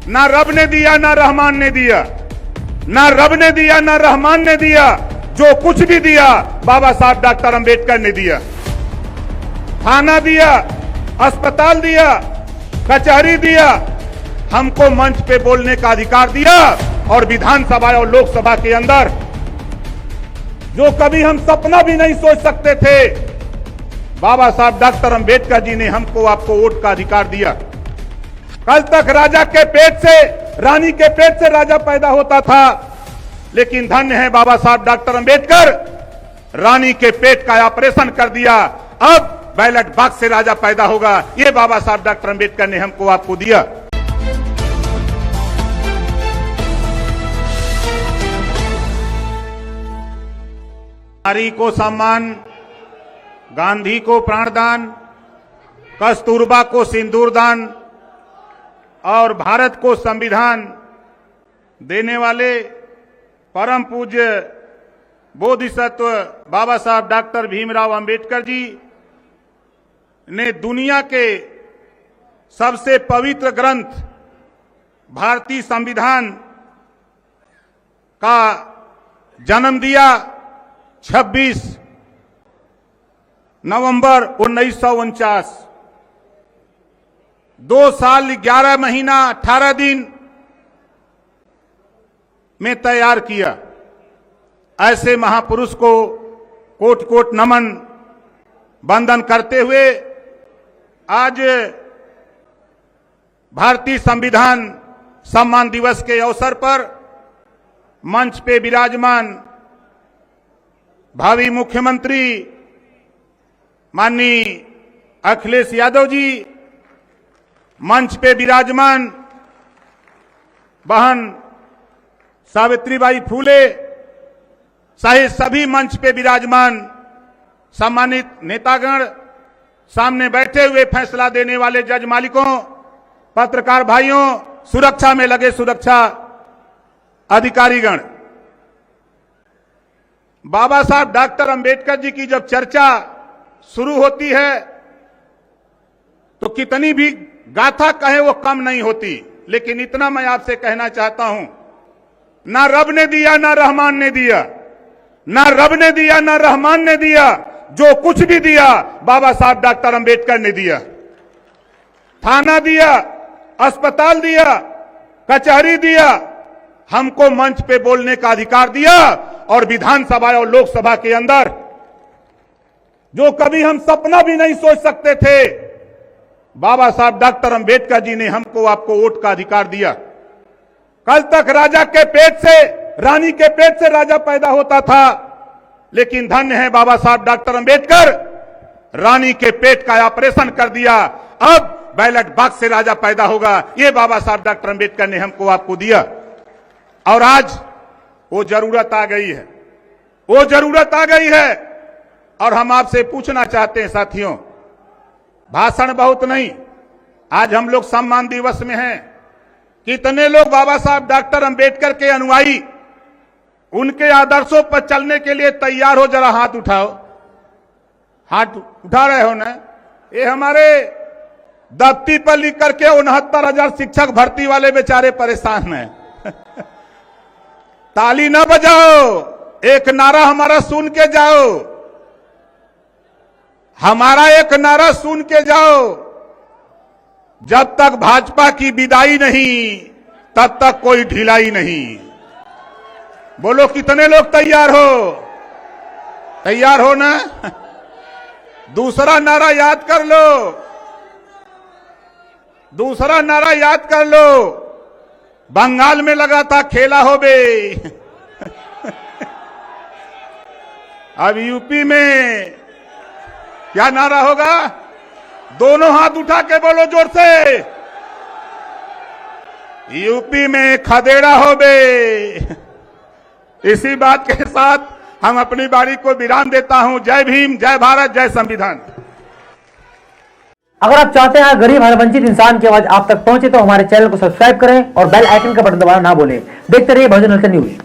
ना रब ने दिया ना रहमान ने दिया, ना रब ने दिया ना रहमान ने दिया, जो कुछ भी दिया बाबा साहब डॉक्टर अंबेडकर ने दिया। थाना दिया, अस्पताल दिया, कचहरी दिया, हमको मंच पे बोलने का अधिकार दिया और विधानसभा और लोकसभा के अंदर जो कभी हम सपना भी नहीं सोच सकते थे, बाबा साहब डॉक्टर अंबेडकर जी ने हमको आपको वोट का अधिकार दिया। कल तक राजा के पेट से, रानी के पेट से राजा पैदा होता था, लेकिन धन्य है बाबा साहब डॉक्टर अंबेडकर, रानी के पेट का ऑपरेशन कर दिया। अब बैलेट बॉक्स से राजा पैदा होगा। ये बाबा साहब डॉक्टर अंबेडकर ने हमको आपको दिया। नारी को सम्मान, गांधी को प्राणदान, कस्तूरबा को सिंदूरदान और भारत को संविधान देने वाले परम पूज्य बोधिसत्व बाबा साहब डॉक्टर भीमराव अंबेडकर जी ने दुनिया के सबसे पवित्र ग्रंथ भारतीय संविधान का जन्म दिया 26 नवंबर 1949। 2 साल 11 महीना 18 दिन में तैयार किया। ऐसे महापुरुष को कोट कोट नमन वंदन करते हुए आज भारतीय संविधान सम्मान दिवस के अवसर पर मंच पे विराजमान भावी मुख्यमंत्री माननीय अखिलेश यादव जी, मंच पे विराजमान बहन सावित्रीबाई फूले सहित सभी मंच पे विराजमान सम्मानित नेतागण, सामने बैठे हुए फैसला देने वाले जज मालिकों, पत्रकार भाइयों, सुरक्षा में लगे सुरक्षा अधिकारीगण, बाबा साहब डॉक्टर अंबेडकर जी की जब चर्चा शुरू होती है तो कितनी भी गाथा कहे वो कम नहीं होती। लेकिन इतना मैं आपसे कहना चाहता हूं, ना रब ने दिया ना रहमान ने दिया, ना रब ने दिया ना रहमान ने दिया, जो कुछ भी दिया बाबा साहब डॉक्टर अंबेडकर ने दिया। थाना दिया, अस्पताल दिया, कचहरी दिया, हमको मंच पे बोलने का अधिकार दिया और विधानसभा और लोकसभा के अंदर जो कभी हम सपना भी नहीं सोच सकते थे, बाबा साहब डॉक्टर अंबेडकर जी ने हमको आपको वोट का अधिकार दिया। कल तक राजा के पेट से, रानी के पेट से राजा पैदा होता था, लेकिन धन्य है बाबा साहब डॉक्टर अंबेडकर, रानी के पेट का ऑपरेशन कर दिया। अब बैलेट बॉक्स से राजा पैदा होगा। ये बाबा साहब डॉक्टर अंबेडकर ने हमको आपको दिया। और आज वो जरूरत आ गई है, वो जरूरत आ गई है। और हम आपसे पूछना चाहते हैं साथियों, भाषण बहुत नहीं, आज हम लोग सम्मान दिवस में हैं। कितने लोग बाबा साहब डॉक्टर अंबेडकर के अनुयायी, उनके आदर्शों पर चलने के लिए तैयार हो? जरा हाथ उठाओ। हाथ उठा रहे हो ना? ये हमारे दफ्ती पर लिख करके 69,000 शिक्षक भर्ती वाले बेचारे परेशान हैं। ताली ना बजाओ, एक नारा हमारा सुन के जाओ, हमारा एक नारा सुन के जाओ। जब तक भाजपा की विदाई नहीं, तब तक कोई ढिलाई नहीं। बोलो कितने लोग तैयार हो? तैयार हो ना? दूसरा नारा याद कर लो, दूसरा नारा याद कर लो। बंगाल में लगा था खेला हो बे। अब यूपी में क्या नारा होगा? दोनों हाथ उठा के बोलो जोर से। यूपी में खदेड़ा हो बे। इसी बात के साथ हम अपनी बारी को विराम देता हूं। जय भीम, जय भारत, जय संविधान। अगर आप चाहते हैं गरीब हर वंचित इंसान की आवाज आप तक पहुंचे तो हमारे चैनल को सब्सक्राइब करें और बेल आइकन का बटन दबाना ना भूलें। देखते रहिए बहुजन न्यूज।